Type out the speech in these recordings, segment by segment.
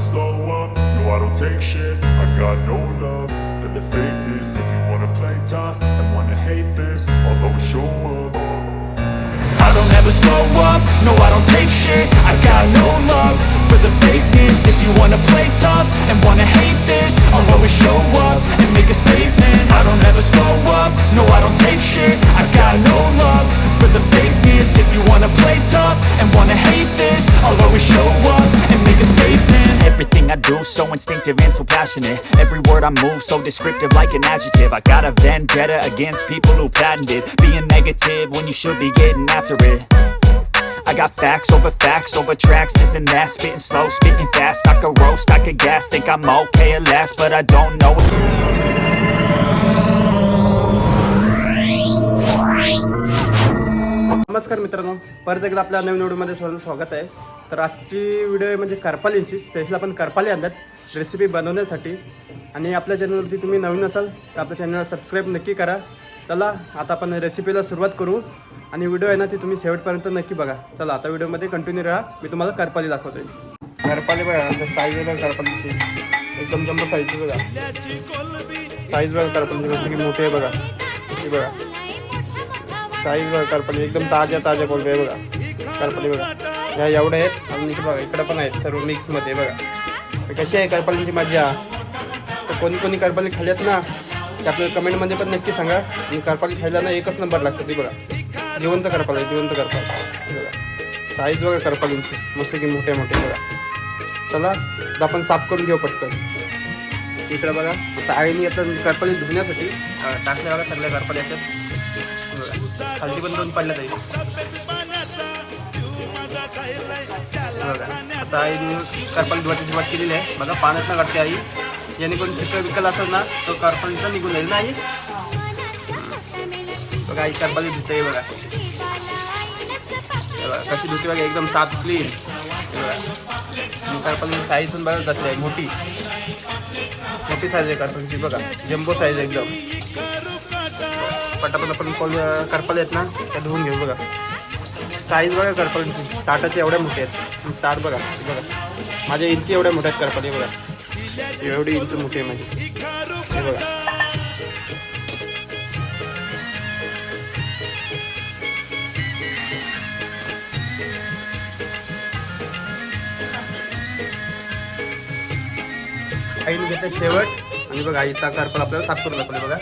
slow up, no I don't take shit. I got no love for the fakeness. If you wanna play tough and wanna hate this, I'll always show up. I don't ever slow up, no I don't take shit. I got no love for the fakeness. If you wanna play tough and wanna hate this, I'll always show up and make a statement. I don't ever slow up, no I don't take shit. I got no love for the fakeness. If you wanna play tough and wanna hate this, I'll always show up and make a statement. Everything I do so instinctive and so passionate. Every word I move so descriptive like an adjective. I got a vendetta against people who patented being negative when you should be getting after it. I got facts over tracks, this and that. Spitting slow, spitting fast. I could roast, I could gas. Think I'm okay at last, but I don't know. नमस्कार मित्रांनो, परत एकदा आपल्या नवीन व्हिडिओमध्ये सर्वांचं स्वागत आहे. तर आजची व्हिडिओ म्हणजे करपालींची. स्पेशल आपण करपाली आणल्यात रेसिपी बनवण्यासाठी. आणि आपल्या चॅनलवरती तुम्ही नवीन असाल तर आपल्या चॅनलला सबस्क्राईब नक्की करा. चला आता आपण रेसिपीला सुरुवात करू. आणि व्हिडिओ आहे ना ती तुम्ही शेवटपर्यंत नक्की बघा. चला आता व्हिडिओमध्ये कंटिन्यू राहा. मी तुम्हाला करपाली दाखवतोय. करपाली बघा, साईज बघा करपालीची एकदम जम्बो साईज बघा. साईज बघा करपालीची जसं की मोठी आहे बघा. ही बघा साईज बघा करपाली एकदम ताज्या कोलबी आहे बघा. करपाली बघा ह्या एवढ्या आहेत. आणि इकडे बघा इकडं पण आहेत सर्व मिक्समध्ये बघा. कशी आहे करपालींची मजा. तर कोणी करपाली खाल्ल्यात ना ते आपल्याला कमेंटमध्ये पण नक्की सांगा. आणि करपाली खायला ना एकच नंबर लागतं. ती बघा जिवंत करपाली बघा. साईज बघा करपालींची मस्त की मोठे बघा. चला आता आपण साफ करून घेऊ पटकन. इकडं बघा आता आईने आता करपाली धुण्यासाठी टाकल्या बघा सगळ्या करपाली असतात. खालती पण दोन पडल्या जाईल बघा. आता आईने करपाली धुवायची सुरुवात केलेली आहे बघा. पाण्यात ना काढते आई, जेणेकरून चिकन विकल असेल ना तो करपालीचा निघून जाईल ना आई. बघा आई करपाली धुते बघा. कशी धुते बघा एकदम साफ क्लीन बघा. करपालीची साईज पण बघा जाते आहे मोठी साईज आहे करपालीची बघा. जम्बो साईज एकदम. पटापट आपण करपाली आहेत ना त्या धुवून घेऊ बघा. साईज बघा करपालीची ताटाचे एवढ्या मोठे आहेत. ताट बघा माझ्या इंची एवढ्या मोठ्या आहेत करपाली बघा. एवढी इंच मोठी आहे माझी हे बघा. आईने घेतलं शेवट. आणि बघा आईचा करपाल आपल्याला साफ करून दाखवले बघा.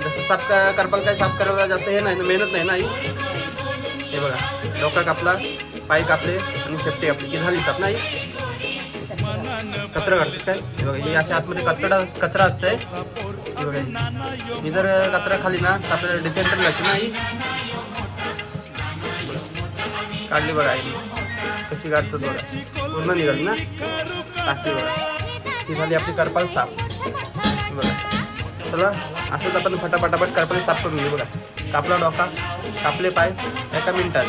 जसं साफ करपाल काय साफ करायला जास्त हे नाही मेहनत नाही ना आई. हे बघा डोका कापला, पाय कापले आणि शेपटी कापली की झाली साफ नाही. कचरा काढतेस काय हे बघा. ही याच्या आतमध्ये कचरा असतंय हे बघा. ही जर कचरा खाली ना तर आपल्याला डिसेंटर लागते ना आई. काढली बघा आई कशी काढतात बघा. पूर्ण निघाली ना टाकली बघा. ही झाली आपली करपाल साफ बघा. चला असंच आपण फटाफट करपाली साफ करून घेऊ बघा. कापला डोका, कापले पाय एका मिनिटात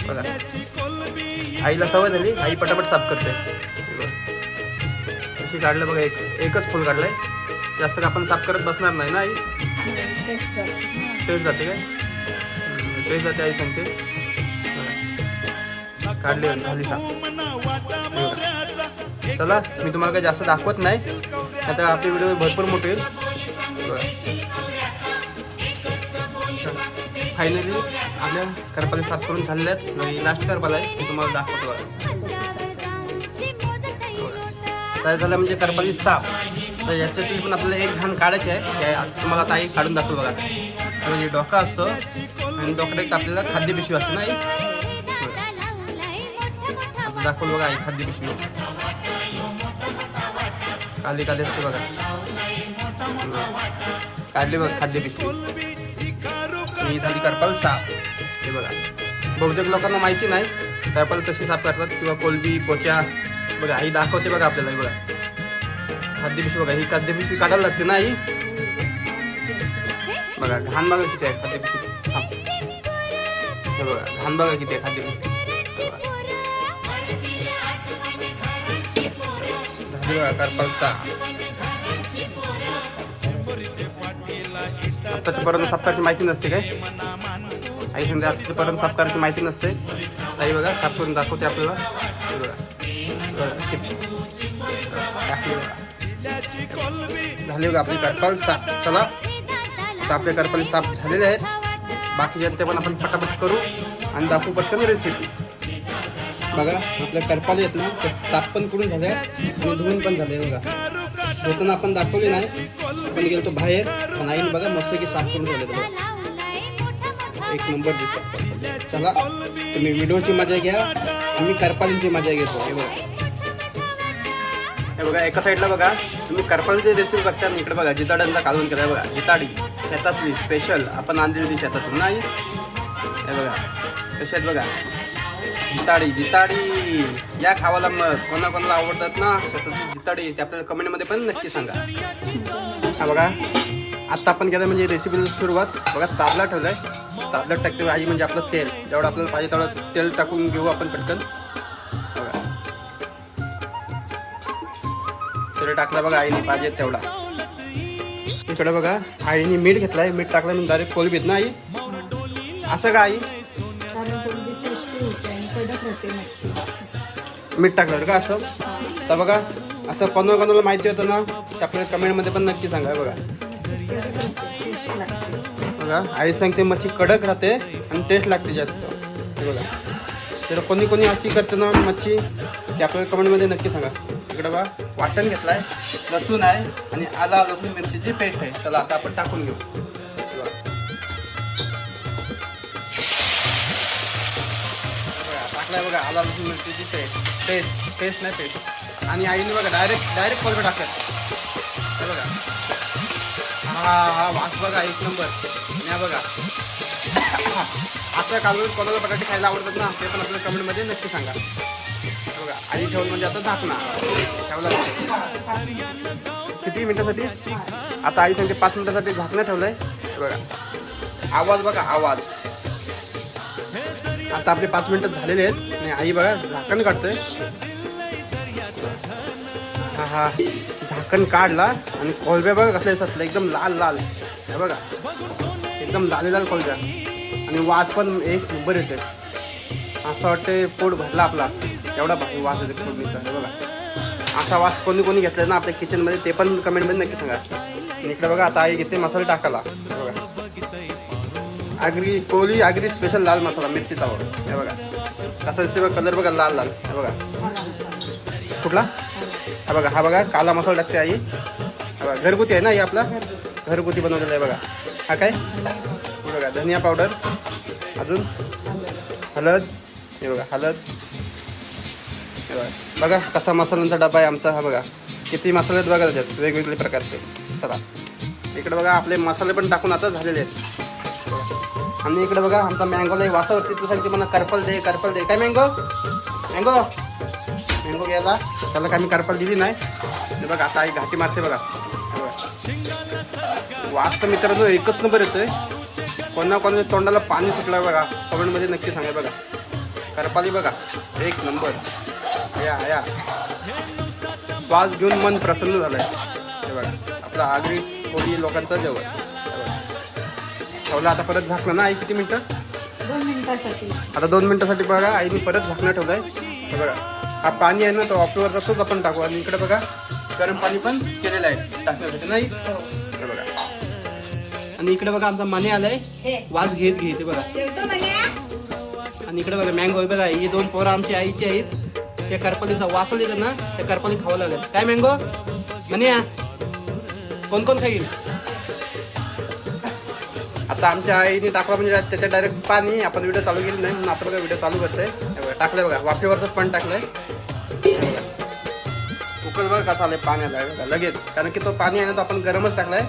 बघा. आईला सवय झाली, आई पटापट साफ करते. कशी काढलं बघा. एकच फुल काढलंय. जास्त का आपण साफ करत बसणार नाही ना आई. टेस्ट जाते काय टेस्ट जाते आई सांगते. काढली झाली साफ. चला मी तुम्हाला काही जास्त दाखवत नाही आता आपली व्हिडिओ भरपूर मोठी होईल. फायनली आपल्या करपाली साफ करून झालेल्या आहेत. लास्ट करपाला आहे ते तुम्हाला दाखवतो बघा. काय झालं म्हणजे करपाली साफ. तर याच्यातील पण आपल्याला एक घाण काढायची आहे. तुम्हाला आता आई काढून दाखवतो बघा. म्हणजे डोका असतो आणि डोक्यात आपल्याला खाद्य पिशवी असते ना आई. आता दाखवलं बघा आई खाद्य पिशवी काली असते बघा. काढली बघा खाद्य पिशवी. ही झाली करपाल साफ. हे बघा बहुतेक लोकांना माहिती नाही करपाल कशी साफ करतात किंवा कोलबी पोचा बघा. आई दाखवते बघा आपल्याला. बघा खाद्य पिशवी बघा. ही खाद्य पिशवी काढायला लागते ना आई. बघा घाण बघा किती आहे खाद्य पिशवी. हे बघा घाण बघा किती आहे खाद्य पिशवी. झाली बघा करपाल साफ. आत्ताच्यापर्यंत साफ करायची माहिती नसते काय आई सांगते. आत्ताच्यापर्यंत साफ करायची माहिती नसते. आई बघा साफ करून दाखवते आपल्याला. बघा झाली बघा आपली करपाल साफ. चला आता आपले करपाली साफ झालेले आहेत. बाकीचे ते पण आपण पटापट करू आणि दाखवू पटकन रेसिपी. बघा आपल्या करपाली आहेत ना ते साफ पण करून झाले आणि धुवून पण झाले. बघा धुताना आपण दाखवले नाही, आपण गेलो बाहेर पण आईने बघा मस्त की साफ करून झाले. बघा एक नंबर दिसतात. चला तुम्ही व्हिडिओची मजा घ्या आणि करपालींची मजा घेतो. हे बघा एका साईडला बघा तुम्ही करपालीची रेसिपी बघता आणि इकडे बघा जिताड्यांचा कालवण केलाय. बघा जिताडी शेतातली स्पेशल आपण आणलेली शेतातून नाही. हे बघा कशी आहेत बघा जिताडी. जिताडी या खावाला मग कोणाकोणाला आवडतात ना शेतातली जिताडी ते आपल्याला कमेंटमध्ये पण नक्की सांगा. हा बघा आत्ता आपण केलं म्हणजे रेसिपीला सुरुवात. बघा ताबला ठेवलाय. ताबला टाकते आई म्हणजे आपलं तेल जेवढं आपल्याला पाहिजे तेवढं तेल टाकून घेऊ आपण पटकन. बघा तेल टाकलं बघा आईने पाहिजे तेवढा. इकडे बघा आईने मीठ घेतलाय. मीठ टाकलं म्हणून डायरेक्ट कोलबीत ना आई असं का आई मीठ टाकलं का असं. तर बघा असं कोणाला माहिती होतं ना ते आपल्याला कमेंटमध्ये पण नक्की सांगा. बघा बघा आई सांगते मच्छी कडक राहते आणि टेस्ट लागते जास्त. हे बघा तर कोणी अशी करते ना मच्छी ते आपल्याला कमेंटमध्ये नक्की सांगा. इकडे बघा वाटण घेतलाय, लसूण आहे आणि आला लसूण मिरचीची पेस्ट आहे. चला आता आपण टाकून घेऊ. टाकलाय बघा आला लसूण मिरचीची पेस्ट नाही पेस्ट. आणि आईने बघा डायरेक्ट कोलबे टाकत. हे बघा हा वास बघा एक नंबर. आणि बघा असं कालवण कोणाला बटाटे खायला आवडतात ना ते पण आपल्या कमेंटमध्ये नक्की सांगा. बघा आई ठेवून म्हणजे आता झाकणं ठेवला किती मिनिटासाठी. आता आई सांगते 5 मिनिटासाठी झाकणं ठेवलंय. बघा आवाज बघा आवाज. आता आपले 5 मिनिटं झालेले आहेत आणि आई बघा झाकण काढतोय. हा झाकण काढला आणि कोलब्या बघा कसले असतात एकदम लाल. हे बघा एकदम लाल कोलब्या आणि वास पण एक नंबर येते. असं वाटते पोट भरला आपला एवढा वास येते फोडणीचा. हे बघा असा वास कोणी घेतला ना आपल्या किचनमध्ये ते पण कमेंटमध्ये नक्की सांगा. आणि इकडे बघा आता आई घेते मसाला टाकायला. बघा आगरी स्पेशल लाल मसाला मिरची तावा. हे बघा कसा दिसते बघा कलर बघा लाल. हे बघा कुठला हा बघा काला मसाला टाकते आई. हा बघा घरगुती आहे ना आई आपला घरगुती बनवलेला आहे. बघा हा काय बघा धनिया पावडर, अजून हळद. हे बघा हळद. हे बघा कसा मसाल्यांचा डबा आहे आमचा. हा बघा किती मसाले आहेत बघा त्याच्यात वेगवेगळे प्रकारचे. चला इकडे बघा आपले मसाले पण टाकून आता झालेले आहेत. आणि इकडे बघा आमचा मँगोला वासावरती तू सांगते मला करपल दे काय मँगो घ्यायला. त्याला काय मी करपल दिली नाही. हे बघा आता आई घाटी मारते. बघा वास तर मित्रांनो एकच नंबर येतोय. कोणाच्या तोंडाला पाणी सुटलं बघा कमेंटमध्ये नक्की सांगा. बघा करपाली बघा एक नंबर. या श्वास घेऊन मन प्रसन्न झालंय. हे बघा आपला आगरी कोळी लोकांचं जेवण. ठेवलं आता परत झाकलं ना आई किती मिनिटं 2 मिनिटासाठी. आता 2 मिनिटासाठी बघा आईने परत झाकणं ठेवलंय. हे बघा हा पाणी आहे ना तो ऑफिवर तसंच आपण टाकू. आणि इकडे बघा गरम पाणी पण केलेलं आहे टाकण्यासाठी नाही. हे बघा आणि इकडे बघा आमचा मने आलाय वास घेत ते बघा. आणि इकडे बघा मँगो बघा ही 2 पोरं आमची आईची आहेत. त्या करपालीचा वास येतं ना त्या करपाली खावं लागेल. काय मँगो मने कोण खाईल. आता आमच्या आईने टाकला म्हणजे त्याच्यात डायरेक्ट पाणी. आपण व्हिडिओ चालू केली नाही म्हणून आता बघा व्हिडिओ चालू करतोय. टाकलंय बघा वाफेवरच पण टाकलंय. उकल बघा कसा आलाय पाण्याला बघा लगेच. कारण की तो पाणी आहे ना तो आपण गरमच टाकलाय.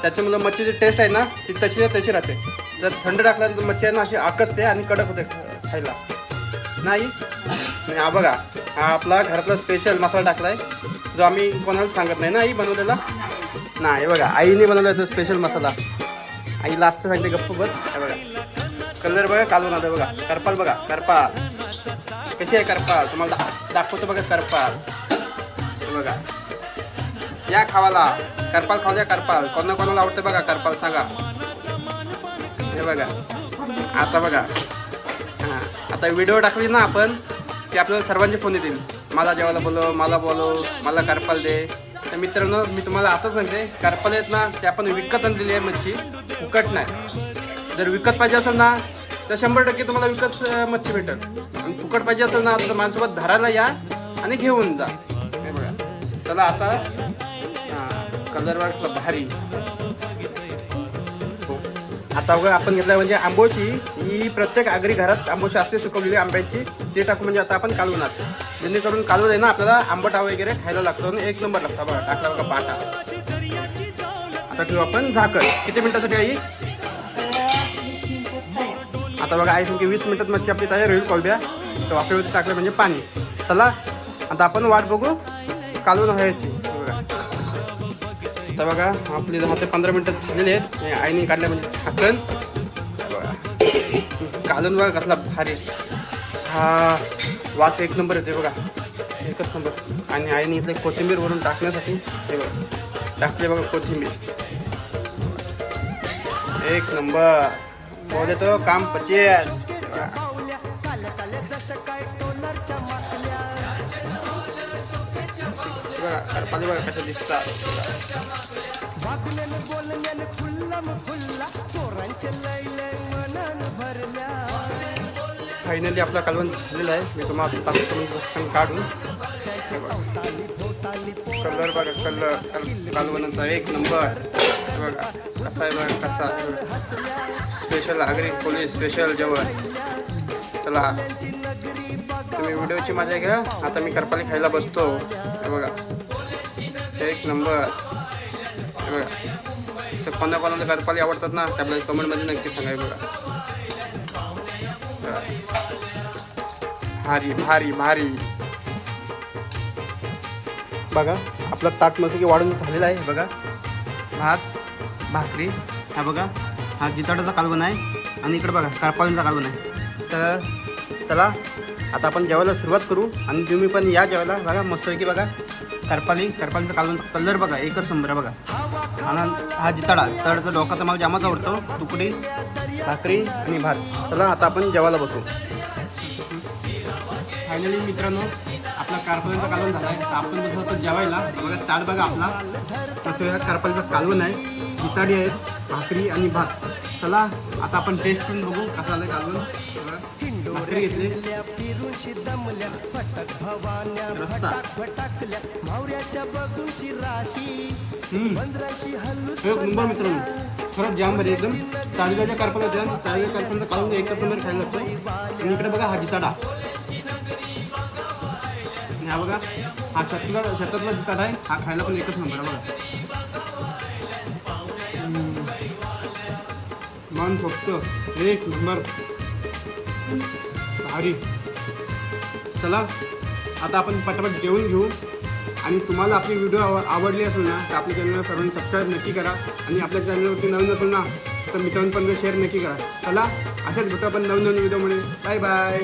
त्याच्यामुळे मच्छीची टेस्ट आहे ना ती तशी राहते. जर थंड टाकल्यानंतर मच्छी आहे ना अशी आकसते आणि कडक होते खायला नाही. हा बघा हा आपला घरातला स्पेशल मसाला टाकलाय जो आम्ही कोणाला सांगत नाही ना आई बनवलेला नाही. बघा आईने बनवला तो स्पेशल मसाला. आई लास्ट सांगते गप्प बस. हे बघा कलर बघा कालवून आलं. बघा करपाल बघा करपाल कशी आहे करपाल तुम्हाला दाखवतो. बघा करपाल हे बघा या खावाला करपाल खाऊ द्या. करपाल कोणाला आवडतं बघा करपाल सांगा. हे बघा आता बघा हां आता व्हिडिओ टाकली ना आपण की आपल्याला सर्वांचे फोन येतील मला जेवायला बोलव मला करपाल दे. तर मित्रांनो मी तुम्हाला आताच सांगते करपाले आहेत ना ते आपण विकत आणलेली आहे मच्छी, फुकट नाही. जर विकत पाहिजे असेल ना तर 100% तुम्हाला विकत मच्छी भेटेल. आणि फुकट पाहिजे असेल ना तर माझ्यासोबत धरायला या आणि घेऊन जा. हे बघा चला आता कलर वाटलं भारी. आता बघा आपण घेतला म्हणजे आंबोशी. ही प्रत्येक आगरी घरात आंबोशी असते सुकवलेली आंब्याची. ते टाकू म्हणजे आता आपण कालवणार, जेणेकरून कालवण आहे ना आपल्याला आंबटा वगैरे खायला लागतो आणि एक नंबर लागतो. बघा टाकला बघा बाटा. आता ठेवू आपण झाकण. किती मिनिटासाठी आई? 20 मिनिटात तयार. आता बघा आई तुमची 20 मिनिटात मच्छी आपली तयार होईल. कोलब्या तर वाफेवरती टाकलं म्हणजे पाणी. चला आता आपण वाट बघू कालवण व्हायची. आता बघा आपली 10 ते 15 मिनिटं झालेली आहेत. आईने काढल्या म्हणजे झाकण. बघा कालवण बघा कसला भारी. हा वास एक नंबर येते बघा, एकच नंबर. आणि आईने इथले कोथिंबीर वरून टाकण्यासाठी हे बघा टाकले बघा कोथिंबीर. एक नंबर बोले तो काम 50. बघा करपाली बघा कसं दिसतात. फायनली आपला कालवण झालेला आहे. मी तुम्हाला दाखवतो म्हणजे काढून. कलर बघा कलर कालवणाचा एक नंबर. बघा कसा आहे बघा कसा. स्पेशल आगरी पोलीस स्पेशल जेवण. चला तुम्ही व्हिडिओची मजा घ्या. आता मी करपाली खायला बसतो. हे बघा एक नंबर. हे बघा कोणाकोणाला करपाली आवडतात ना ते आपल्याला कमेंटमध्ये नक्की सांगाय. बघा भारी भारी भारी. बघा आपला ताट मस्त की वाढून झालेला आहे. बघा भात भाकरी. हा बघा हा जिताडाचा कालवण आहे आणि इकडे बघा करपालींचा कालवण आहे. तर चला आता आपण जेवायला सुरुवात करू आणि तुम्ही पण या जेवायला. बघा मस्तपैकी बघा करपालीचा कालवणचा कलर बघा एकच नंबर आहे. बघा आणि हा जिताडा जिताडाचा डोका तर मला जामच आवडतो. तुकडी भाकरी आणि भात. चला आता आपण जेवायला बसू. फायनली मित्रांनो आपला करपालीचा कालवण झाला आहे. तर आपण बसलो होतो जेवायला. बघा ताट बघा आपला कसं करपालीचा कालवण आहे. जिताडी आहेत भाकरी आणि भात. चला आता आपण टेस्ट करून बघू कसं आलं कालवण. भाकरी घेतली रस्ता एक नंबर मित्रांनो. खरंच जाम बरे एकदम. ताजगावच्या करपाला द्या. ताजगाव करपाला कालवून एकच नंबर खायला लागतो. आणि इकडे बघा हा जिताडा. हा बघा हा शेतातला जिताडा आहे. हा खायला पण एकच नंबर आहे. बघा मन सोपतं एक नंबर भारी. चला आता आपण पटापट जेवून घेऊ. आणि तुम्हाला आपली व्हिडिओ आवडली असेल ना तर आपल्या चॅनलला सर्वांनी सबस्क्राईब नक्की करा. आणि आपल्या चॅनलवरती नवीन असेल ना तर मित्रांपर्यंत शेअर नक्की करा. चला अशाच भेटू आपण नवीन व्हिडिओमध्ये. Bye bye.